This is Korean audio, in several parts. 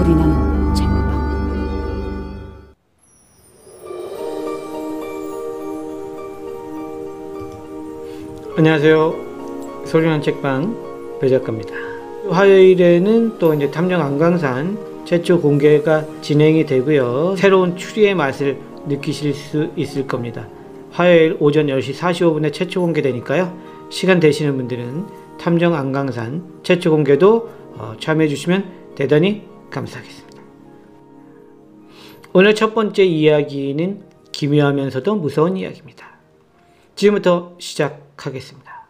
소리나는 책방. 안녕하세요. 소리나는 책방 배작가입니다. 화요일에는 또 이제 탐정 안강산 최초 공개가 진행이 되고요. 새로운 추리의 맛을 느끼실 수 있을 겁니다. 화요일 오전 10시 45분에 최초 공개되니까요. 시간 되시는 분들은 탐정 안강산 최초 공개도 참여해 주시면 대단히 감사하겠습니다. 오늘 첫 번째 이야기는 기묘하면서도 무서운 이야기입니다. 지금부터 시작하겠습니다.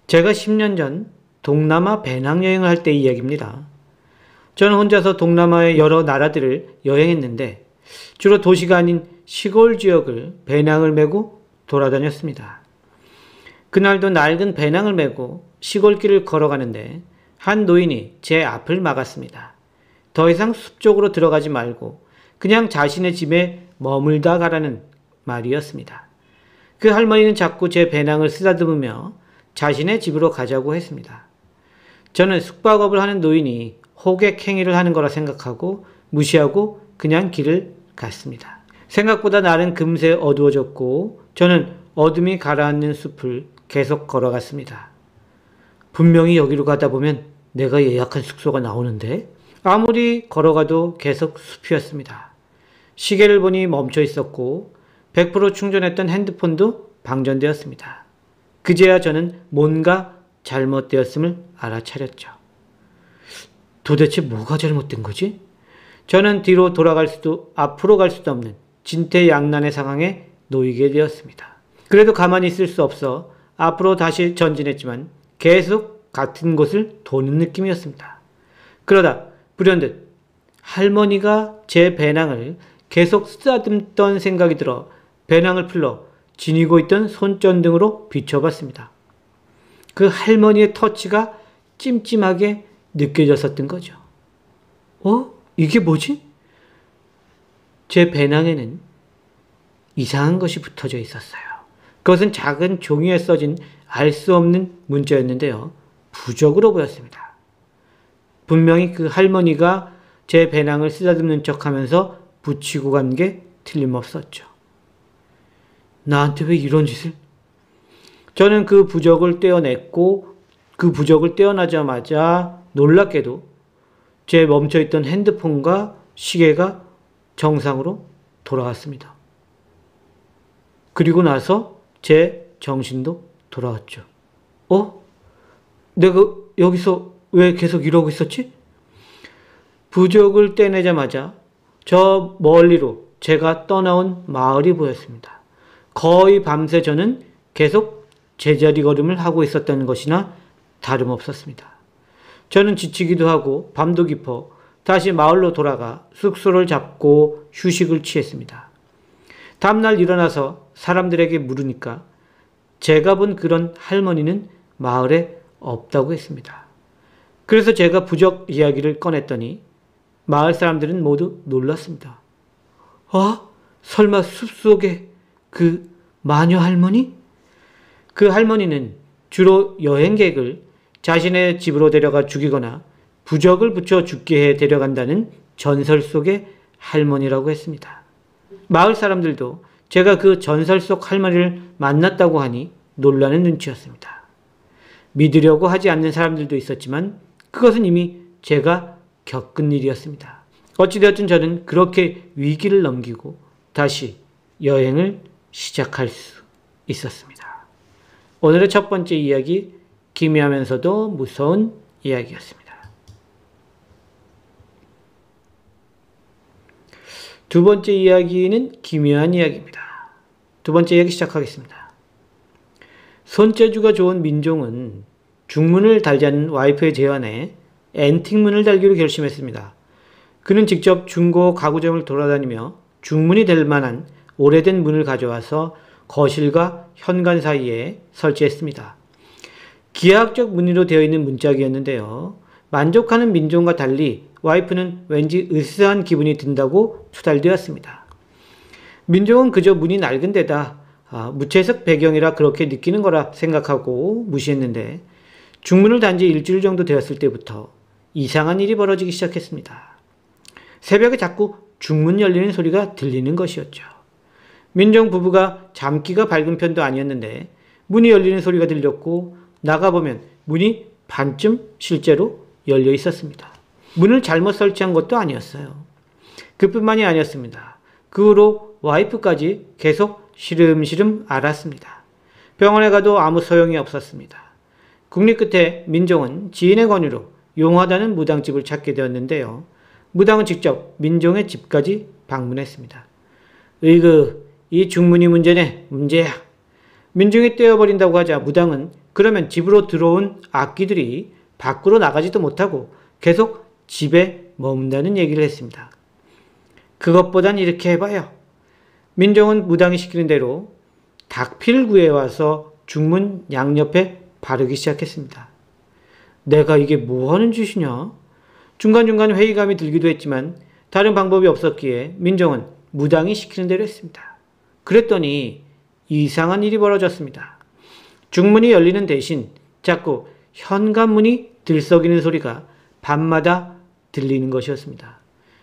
제가 10년 전 동남아 배낭여행을 할 때 이야기입니다. 저는 혼자서 동남아의 여러 나라들을 여행했는데 주로 도시가 아닌 시골 지역을 배낭을 메고 돌아다녔습니다. 그날도 낡은 배낭을 메고 시골길을 걸어가는데 한 노인이 제 앞을 막았습니다. 더 이상 숲 쪽으로 들어가지 말고 그냥 자신의 집에 머물다 가라는 말이었습니다. 그 할머니는 자꾸 제 배낭을 쓰다듬으며 자신의 집으로 가자고 했습니다. 저는 숙박업을 하는 노인이 호객 행위를 하는 거라 생각하고 무시하고 그냥 길을 갔습니다. 생각보다 날은 금세 어두워졌고 저는 어둠이 가라앉는 숲을 계속 걸어갔습니다. 분명히 여기로 가다 보면 내가 예약한 숙소가 나오는데 아무리 걸어가도 계속 숲이었습니다. 시계를 보니 멈춰 있었고 100% 충전했던 핸드폰도 방전되었습니다. 그제야 저는 뭔가 잘못되었음을 알아차렸죠. 도대체 뭐가 잘못된 거지? 저는 뒤로 돌아갈 수도 앞으로 갈 수도 없는 진퇴양난의 상황에 놓이게 되었습니다. 그래도 가만히 있을 수 없어 앞으로 다시 전진했지만 계속 같은 곳을 도는 느낌이었습니다. 그러다 불현듯 할머니가 제 배낭을 계속 쓰다듬던 생각이 들어 배낭을 풀러 지니고 있던 손전등으로 비춰봤습니다. 그 할머니의 터치가 찜찜하게 느껴졌었던 거죠. 이게 뭐지? 제 배낭에는 이상한 것이 붙어져 있었어요. 그것은 작은 종이에 써진 알 수 없는 문자였는데요. 부적으로 보였습니다. 분명히 그 할머니가 제 배낭을 쓰다듬는 척하면서 붙이고 간 게 틀림없었죠. 나한테 왜 이런 짓을? 저는 그 부적을 떼어냈고 그 부적을 떼어나자마자 놀랍게도 제 멈춰있던 핸드폰과 시계가 정상으로 돌아왔습니다. 그리고 나서 제 정신도 돌아왔죠. 내가 여기서 왜 계속 이러고 있었지? 부적을 떼내자마자 저 멀리로 제가 떠나온 마을이 보였습니다. 거의 밤새 저는 계속 제자리 걸음을 하고 있었다는 것이나 다름없었습니다. 저는 지치기도 하고 밤도 깊어 다시 마을로 돌아가 숙소를 잡고 휴식을 취했습니다. 다음날 일어나서 사람들에게 물으니까 제가 본 그런 할머니는 마을에 없다고 했습니다. 그래서 제가 부적 이야기를 꺼냈더니 마을 사람들은 모두 놀랐습니다. 설마 숲속에 그 마녀 할머니? 그 할머니는 주로 여행객을 자신의 집으로 데려가 죽이거나 부적을 붙여 죽게 해 데려간다는 전설 속의 할머니라고 했습니다. 마을 사람들도 제가 그 전설 속 할머니를 만났다고 하니 놀라는 눈치였습니다. 믿으려고 하지 않는 사람들도 있었지만 그것은 이미 제가 겪은 일이었습니다. 어찌되었든 저는 그렇게 위기를 넘기고 다시 여행을 시작할 수 있었습니다. 오늘의 첫 번째 이야기, 기묘하면서도 무서운 이야기였습니다. 두 번째 이야기는 기묘한 이야기입니다. 두 번째 이야기 시작하겠습니다. 손재주가 좋은 민종은 중문을 달지 않는 와이프의 제안에 앤틱문을 달기로 결심했습니다. 그는 직접 중고 가구점을 돌아다니며 중문이 될 만한 오래된 문을 가져와서 거실과 현관 사이에 설치했습니다. 기하학적 무늬로 되어 있는 문짝이었는데요. 만족하는 민종과 달리 와이프는 왠지 으스스한 기분이 든다고 투덜대었습니다. 민종은 그저 문이 낡은 데다 무채색 배경이라 그렇게 느끼는 거라 생각하고 무시했는데 중문을 단 지 일주일 정도 되었을 때부터 이상한 일이 벌어지기 시작했습니다. 새벽에 자꾸 중문 열리는 소리가 들리는 것이었죠. 민정 부부가 잠기가 밝은 편도 아니었는데 문이 열리는 소리가 들렸고 나가보면 문이 반쯤 실제로 열려 있었습니다. 문을 잘못 설치한 것도 아니었어요. 그뿐만이 아니었습니다. 그 후로 와이프까지 계속 시름시름 앓았습니다. 병원에 가도 아무 소용이 없었습니다. 국리 끝에 민종은 지인의 권유로 용하다는 무당집을 찾게 되었는데요. 무당은 직접 민종의 집까지 방문했습니다. 으이그, 이 중문이 문제네, 문제야. 민종이 떼어버린다고 하자 무당은 그러면 집으로 들어온 악귀들이 밖으로 나가지도 못하고 계속 집에 머문다는 얘기를 했습니다. 그것보단 이렇게 해봐요. 민종은 무당이 시키는 대로 닭피를 구해와서 중문 양옆에 바르기 시작했습니다. 내가 이게 뭐하는 짓이냐? 중간중간 회의감이 들기도 했지만 다른 방법이 없었기에 민종은 무당이 시키는 대로 했습니다. 그랬더니 이상한 일이 벌어졌습니다. 중문이 열리는 대신 자꾸 현관문이 들썩이는 소리가 밤마다 들리는 것이었습니다.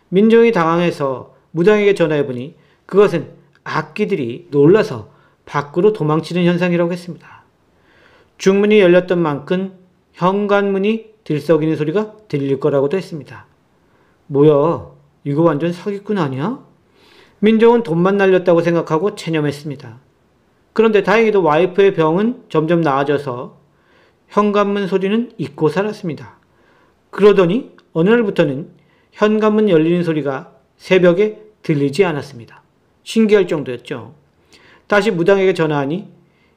민종이 당황해서 무당에게 전화해보니 그것은 악귀들이 놀라서 밖으로 도망치는 현상이라고 했습니다. 중문이 열렸던 만큼 현관문이 들썩이는 소리가 들릴 거라고도 했습니다. 뭐야, 이거 완전 사기꾼 아니야? 민종은 돈만 날렸다고 생각하고 체념했습니다. 그런데 다행히도 와이프의 병은 점점 나아져서 현관문 소리는 잊고 살았습니다. 그러더니 어느 날부터는 현관문 열리는 소리가 새벽에 들리지 않았습니다. 신기할 정도였죠. 다시 무당에게 전화하니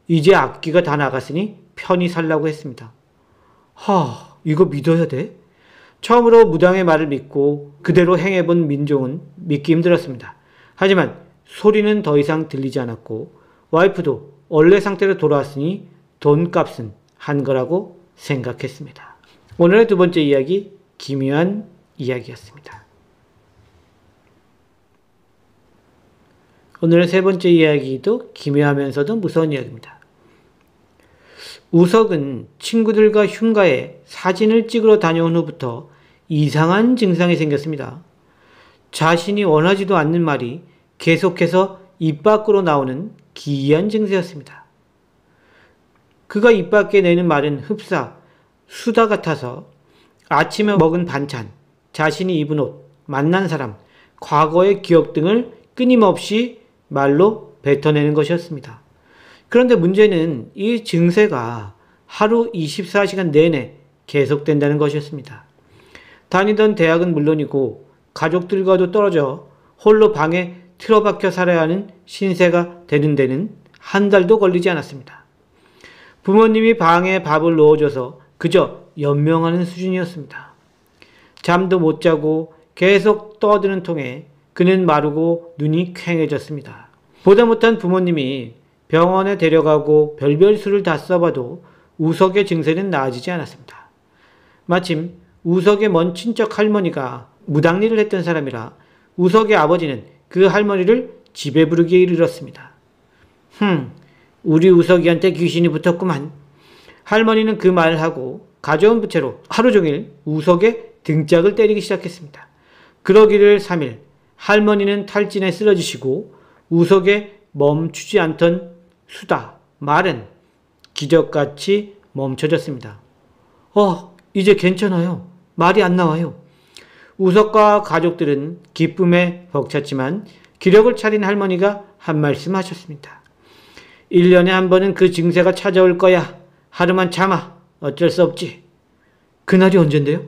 이제 악기가 다 나갔으니 편히 살라고 했습니다. 이거 믿어야 돼? 처음으로 무당의 말을 믿고 그대로 행해본 민종은 믿기 힘들었습니다. 하지만 소리는 더 이상 들리지 않았고 와이프도 원래 상태로 돌아왔으니 돈값은 한 거라고 생각했습니다. 오늘의 두 번째 이야기, 기묘한 이야기였습니다. 오늘의 세 번째 이야기도 기묘하면서도 무서운 이야기입니다. 우석은 친구들과 흉가에 사진을 찍으러 다녀온 후부터 이상한 증상이 생겼습니다. 자신이 원하지도 않는 말이 계속해서 입 밖으로 나오는 기이한 증세였습니다. 그가 입 밖에 내는 말은 흡사, 수다 같아서 아침에 먹은 반찬, 자신이 입은 옷, 만난 사람, 과거의 기억 등을 끊임없이 말로 뱉어내는 것이었습니다. 그런데 문제는 이 증세가 하루 24시간 내내 계속된다는 것이었습니다. 다니던 대학은 물론이고 가족들과도 떨어져 홀로 방에 틀어박혀 살아야 하는 신세가 되는 데는 한 달도 걸리지 않았습니다. 부모님이 방에 밥을 넣어줘서 그저 연명하는 수준이었습니다. 잠도 못 자고 계속 떠드는 통에 그는 마르고 눈이 퀭해졌습니다. 보다 못한 부모님이 병원에 데려가고 별별 수를 다 써봐도 우석의 증세는 나아지지 않았습니다. 마침 우석의 먼 친척 할머니가 무당일을 했던 사람이라 우석의 아버지는 그 할머니를 집에 부르기에 이르렀습니다. 우리 우석이한테 귀신이 붙었구만. 할머니는 그 말을 하고 가져온 부채로 하루 종일 우석의 등짝을 때리기 시작했습니다. 그러기를 3일 할머니는 탈진에 쓰러지시고 우석에 멈추지 않던 수다, 말은 기적같이 멈춰졌습니다. 이제 괜찮아요. 말이 안 나와요. 우석과 가족들은 기쁨에 벅찼지만 기력을 차린 할머니가 한 말씀 하셨습니다. 1년에 한 번은 그 증세가 찾아올 거야. 하루만 참아. 어쩔 수 없지. 그날이 언젠데요?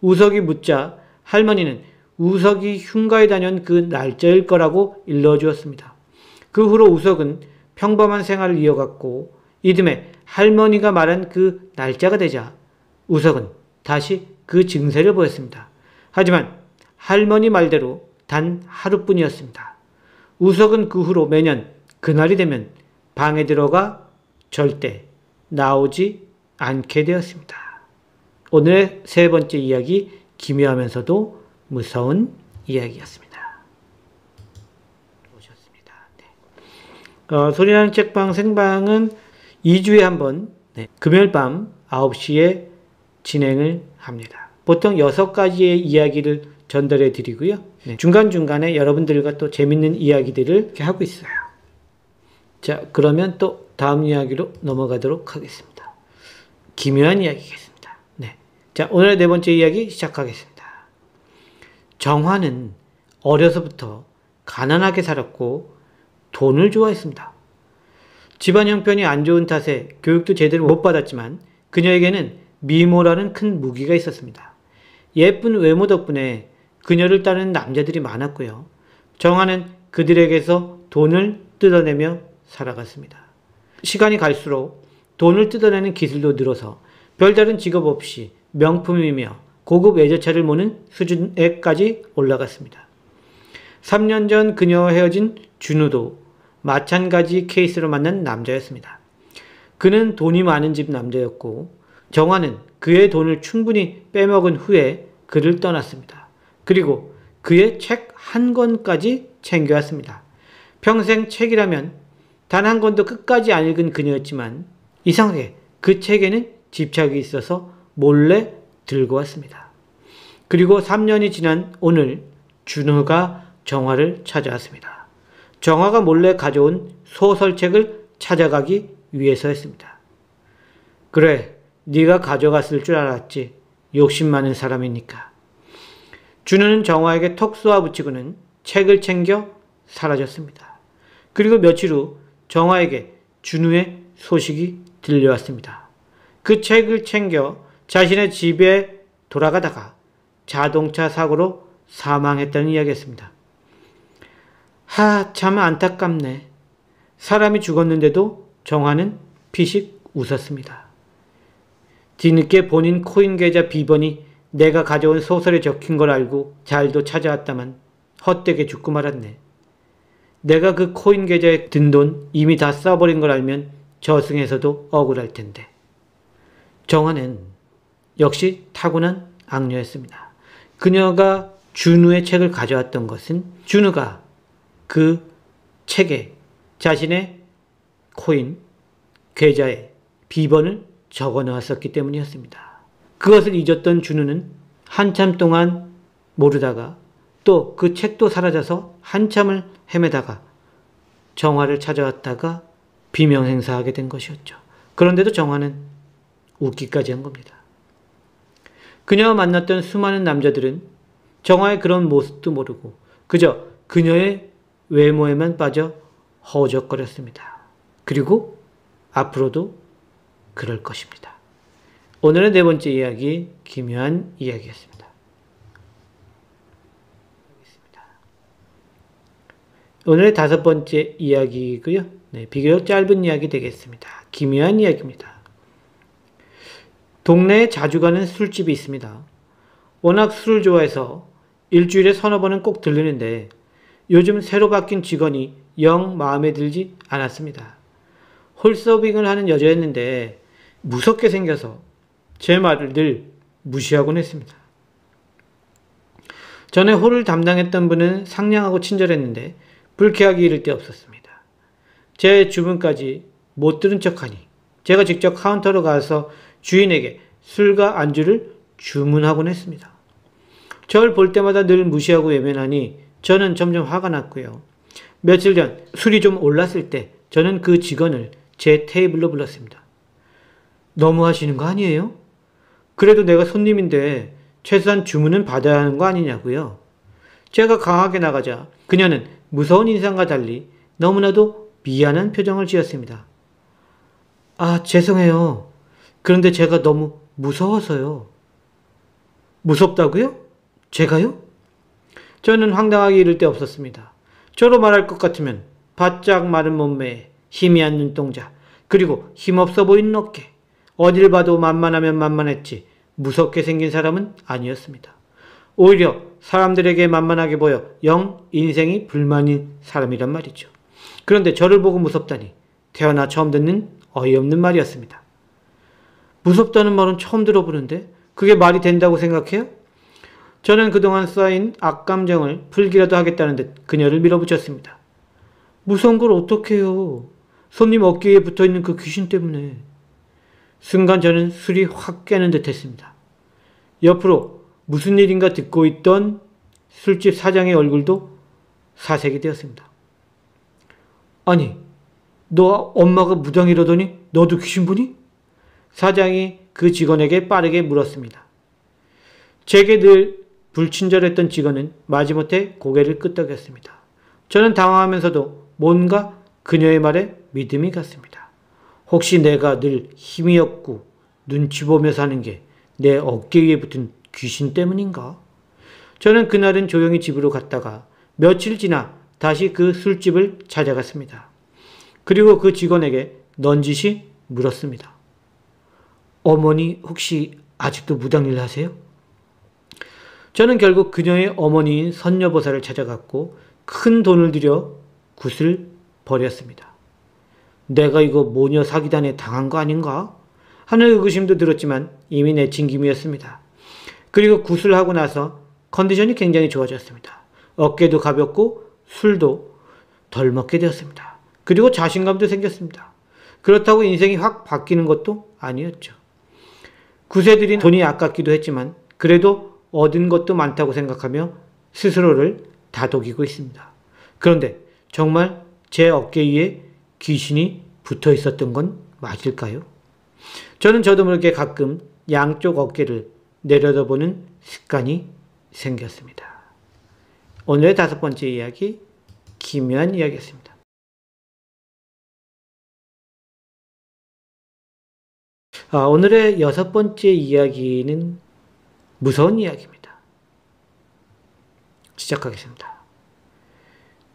우석이 묻자 할머니는 우석이 흉가에 다녀온 그 날짜일 거라고 일러주었습니다. 그 후로 우석은 평범한 생활을 이어갔고 이듬해 할머니가 말한 그 날짜가 되자 우석은 다시 그 증세를 보였습니다. 하지만 할머니 말대로 단 하루뿐이었습니다. 우석은 그 후로 매년 그날이 되면 방에 들어가 절대 나오지 않게 되었습니다. 오늘의 세 번째 이야기, 기묘하면서도 무서운 이야기였습니다. 오셨습니다. 네. 소리나는 책방 생방은 2주에 한 번, 금요일 밤 9시에 진행을 합니다. 보통 6가지의 이야기를 전달해 드리고요. 중간중간에 여러분들과 또 재밌는 이야기들을 이렇게 하고 있어요. 자, 그러면 또 다음 이야기로 넘어가도록 하겠습니다. 기묘한 이야기겠습니다. 네. 자, 오늘의 4번째 이야기 시작하겠습니다. 정화는 어려서부터 가난하게 살았고 돈을 좋아했습니다. 집안 형편이 안 좋은 탓에 교육도 제대로 못 받았지만 그녀에게는 미모라는 큰 무기가 있었습니다. 예쁜 외모 덕분에 그녀를 따르는 남자들이 많았고요. 정화는 그들에게서 돈을 뜯어내며 살아갔습니다. 시간이 갈수록 돈을 뜯어내는 기술도 늘어서 별다른 직업 없이 명품이며 고급 외제차를 모는 수준에까지 올라갔습니다. 3년 전 그녀와 헤어진 준우도 마찬가지 케이스로 만난 남자였습니다. 그는 돈이 많은 집 남자였고 정화는 그의 돈을 충분히 빼먹은 후에 그를 떠났습니다. 그리고 그의 책 한 권까지 챙겨왔습니다. 평생 책이라면 단 한 권도 끝까지 안 읽은 그녀였지만 이상하게 그 책에는 집착이 있어서 몰래 들고 왔습니다. 그리고 3년이 지난 오늘 준우가 정화를 찾아왔습니다. 정화가 몰래 가져온 소설책을 찾아가기 위해서였습니다. 그래, 네가 가져갔을 줄 알았지. 욕심 많은 사람이니까. 준우는 정화에게 톡 쏘아붙이고는 책을 챙겨 사라졌습니다. 그리고 며칠 후 정화에게 준우의 소식이 들려왔습니다. 그 책을 챙겨 자신의 집에 돌아가다가 자동차 사고로 사망했다는 이야기였습니다. 참 안타깝네. 사람이 죽었는데도 정화는 피식 웃었습니다. 뒤늦게 본인 코인 계좌 비번이 내가 가져온 소설에 적힌 걸 알고 잘도 찾아왔다만 헛되게 죽고 말았네. 내가 그 코인 계좌에 든 돈 이미 다 써버린 걸 알면 저승에서도 억울할 텐데. 정화는 역시 타고난 악녀였습니다. 그녀가 준우의 책을 가져왔던 것은 준우가 그 책에 자신의 코인 계좌에 비번을 적어 넣었었기 때문이었습니다. 그것을 잊었던 준우는 한참 동안 모르다가 또 그 책도 사라져서 한참을 헤매다가 정화를 찾아왔다가 비명행사하게 된 것이었죠. 그런데도 정화는 웃기까지 한 겁니다. 그녀와 만났던 수많은 남자들은 정화의 그런 모습도 모르고 그저 그녀의 외모에만 빠져 허우적거렸습니다. 그리고 앞으로도 그럴 것입니다. 오늘의 4번째 이야기, 기묘한 이야기였습니다. 오늘의 5번째 이야기이고요. 비교적 짧은 이야기 되겠습니다. 기묘한 이야기입니다. 동네에 자주 가는 술집이 있습니다. 워낙 술을 좋아해서 일주일에 서너 번은 꼭 들르는데 요즘 새로 바뀐 직원이 영 마음에 들지 않았습니다. 홀서빙을 하는 여자였는데 무섭게 생겨서 제 말을 늘 무시하곤 했습니다. 전에 홀을 담당했던 분은 상냥하고 친절했는데 불쾌하기 이를 데 없었습니다. 제 주문까지 못 들은 척하니 제가 직접 카운터로 가서 주인에게 술과 안주를 주문하곤 했습니다. 저를 볼 때마다 늘 무시하고 외면하니 저는 점점 화가 났고요. 며칠 전 술이 좀 올랐을 때 저는 그 직원을 제 테이블로 불렀습니다. 너무 하시는 거 아니에요? 그래도 내가 손님인데 최소한 주문은 받아야 하는 거 아니냐고요. 제가 강하게 나가자 그녀는 무서운 인상과 달리 너무나도 미안한 표정을 지었습니다. 죄송해요. 그런데 제가 너무 무서워서요. 무섭다고요? 제가요? 저는 황당하게 이를 데 없었습니다. 저로 말할 것 같으면 바짝 마른 몸매에 희미한 눈동자, 그리고 힘없어 보이는 어깨, 어딜 봐도 만만하면 만만했지 무섭게 생긴 사람은 아니었습니다. 오히려 사람들에게 만만하게 보여 영 인생이 불만인 사람이란 말이죠. 그런데 저를 보고 무섭다니 태어나 처음 듣는 어이없는 말이었습니다. 무섭다는 말은 처음 들어보는데 그게 말이 된다고 생각해요? 저는 그동안 쌓인 악감정을 풀기라도 하겠다는 듯 그녀를 밀어붙였습니다. 무서운 걸 어떡해요. 손님 어깨에 붙어있는 그 귀신 때문에. 순간 저는 술이 확 깨는 듯 했습니다. 옆으로 무슨 일인가 듣고 있던 술집 사장의 얼굴도 사색이 되었습니다. 아니, 너 엄마가 무당이라더니 너도 귀신 보니? 사장이 그 직원에게 빠르게 물었습니다. 제게 늘 불친절했던 직원은 마지못해 고개를 끄덕였습니다. 저는 당황하면서도 뭔가 그녀의 말에 믿음이 갔습니다. 혹시 내가 늘 힘이 없고 눈치 보며 사는 게 내 어깨 위에 붙은 귀신 때문인가? 저는 그날은 조용히 집으로 갔다가 며칠 지나 다시 그 술집을 찾아갔습니다. 그리고 그 직원에게 넌지시 물었습니다. 어머니 혹시 아직도 무당일 하세요? 저는 결국 그녀의 어머니인 선녀보살을 찾아갔고 큰 돈을 들여 굿을 버렸습니다. 내가 이거 모녀 사기단에 당한 거 아닌가? 하는 의구심도 들었지만 이미 내친 김이었습니다. 그리고 굿을 하고 나서 컨디션이 굉장히 좋아졌습니다. 어깨도 가볍고 술도 덜 먹게 되었습니다. 그리고 자신감도 생겼습니다. 그렇다고 인생이 확 바뀌는 것도 아니었죠. 굿에 들인 돈이 아깝기도 했지만 그래도 얻은 것도 많다고 생각하며 스스로를 다독이고 있습니다. 그런데 정말 제 어깨 위에 귀신이 붙어 있었던 건 맞을까요? 저는 저도 모르게 가끔 양쪽 어깨를 내려다보는 습관이 생겼습니다. 오늘의 5번째 이야기, 기묘한 이야기였습니다. 오늘의 6번째 이야기는 무서운 이야기입니다. 시작하겠습니다.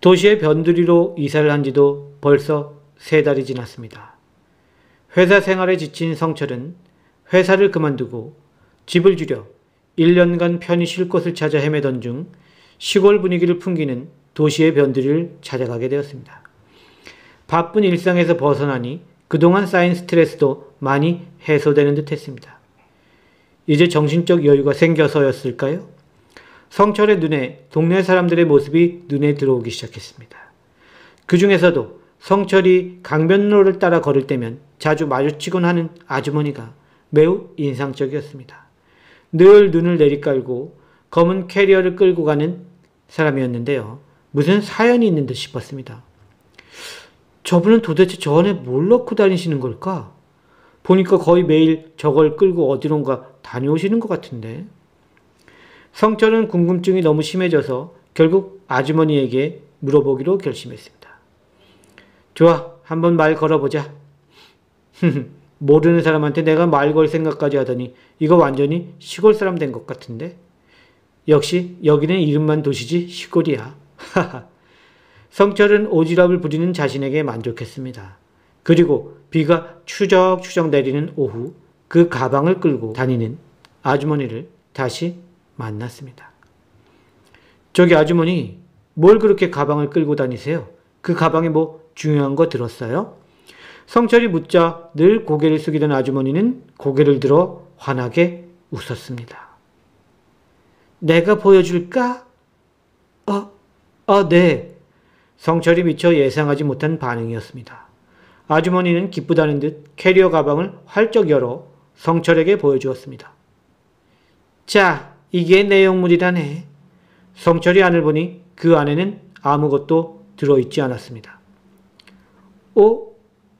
도시의 변두리로 이사를 한 지도 벌써 3달이 지났습니다. 회사 생활에 지친 성철은 회사를 그만두고 집을 줄여 1년간 편히 쉴 곳을 찾아 헤매던 중 시골 분위기를 풍기는 도시의 변두리를 찾아가게 되었습니다. 바쁜 일상에서 벗어나니 그동안 쌓인 스트레스도 많이 해소되는 듯 했습니다. 이제 정신적 여유가 생겨서였을까요? 성철의 눈에 동네 사람들의 모습이 눈에 들어오기 시작했습니다. 그 중에서도 성철이 강변로를 따라 걸을 때면 자주 마주치곤 하는 아주머니가 매우 인상적이었습니다. 늘 눈을 내리깔고 검은 캐리어를 끌고 가는 사람이었는데요. 무슨 사연이 있는 듯 싶었습니다. 저분은 도대체 저 안에 뭘 넣고 다니시는 걸까? 보니까 거의 매일 저걸 끌고 어디론가 다녀오시는 것 같은데. 성철은 궁금증이 너무 심해져서 결국 아주머니에게 물어보기로 결심했습니다. 좋아, 한번 말 걸어보자. 모르는 사람한테 내가 말 걸 생각까지 하더니 이거 완전히 시골 사람 된 것 같은데. 역시 여기는 이름만 도시지 시골이야. 성철은 오지랖을 부리는 자신에게 만족했습니다. 그리고 비가 추적추적 내리는 오후 그 가방을 끌고 다니는 아주머니를 다시 만났습니다. 저기 아주머니, 뭘 그렇게 가방을 끌고 다니세요? 그 가방에 뭐 중요한 거 들었어요? 성철이 묻자 늘 고개를 숙이던 아주머니는 고개를 들어 환하게 웃었습니다. 내가 보여줄까? 네. 성철이 미처 예상하지 못한 반응이었습니다. 아주머니는 기쁘다는 듯 캐리어 가방을 활쩍 열어 성철에게 보여주었습니다. 자, 이게 내용물이라네. 성철이 안을 보니 그 안에는 아무것도 들어있지 않았습니다.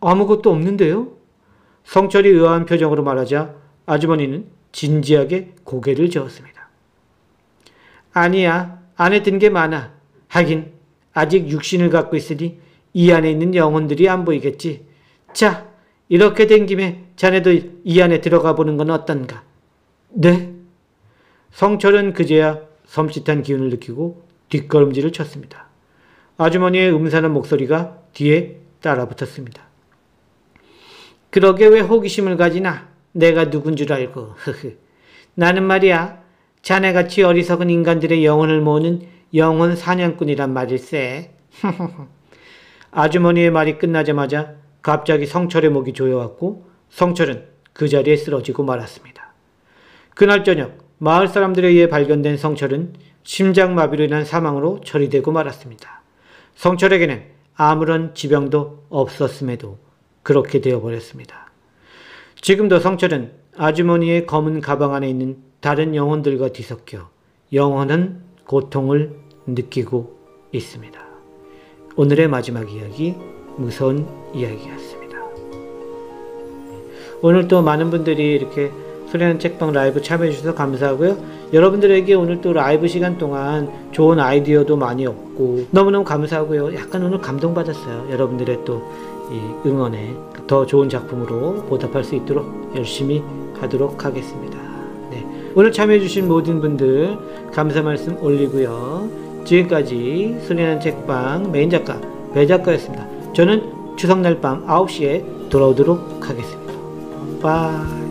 아무것도 없는데요? 성철이 의아한 표정으로 말하자 아주머니는 진지하게 고개를 저었습니다. 아니야, 안에 든 게 많아. 하긴 아직 육신을 갖고 있으니 이 안에 있는 영혼들이 안 보이겠지. 자, 이렇게 된 김에 자네도 이 안에 들어가 보는 건 어떤가? 네? 성철은 그제야 섬찟한 기운을 느끼고 뒷걸음질을 쳤습니다. 아주머니의 음산한 목소리가 뒤에 따라붙었습니다. 그러게 왜 호기심을 가지나? 내가 누군 줄 알고. 나는 말이야, 자네같이 어리석은 인간들의 영혼을 모으는 영혼 사냥꾼이란 말일세. 아주머니의 말이 끝나자마자 갑자기 성철의 목이 조여왔고 성철은 그 자리에 쓰러지고 말았습니다. 그날 저녁 마을 사람들에 의해 발견된 성철은 심장마비로 인한 사망으로 처리되고 말았습니다. 성철에게는 아무런 지병도 없었음에도 그렇게 되어버렸습니다. 지금도 성철은 아주머니의 검은 가방 안에 있는 다른 영혼들과 뒤섞여 영원한 고통을 느끼고 있습니다. 오늘의 마지막 이야기, 무서운 이야기였습니다. 오늘 또 많은 분들이 이렇게 소리나는 책방 라이브 참여해 주셔서 감사하고요. 여러분들에게 오늘 또 라이브 시간 동안 좋은 아이디어도 많이 얻고 너무너무 감사하고요. 약간 오늘 감동받았어요. 여러분들의 또 이 응원에 더 좋은 작품으로 보답할 수 있도록 열심히 하도록 하겠습니다. 네, 오늘 참여해 주신 모든 분들 감사 말씀 올리고요. 지금까지 소리나는 책방 메인 작가 배 작가였습니다. 저는 추석날 밤 9시에 돌아오도록 하겠습니다. 바이.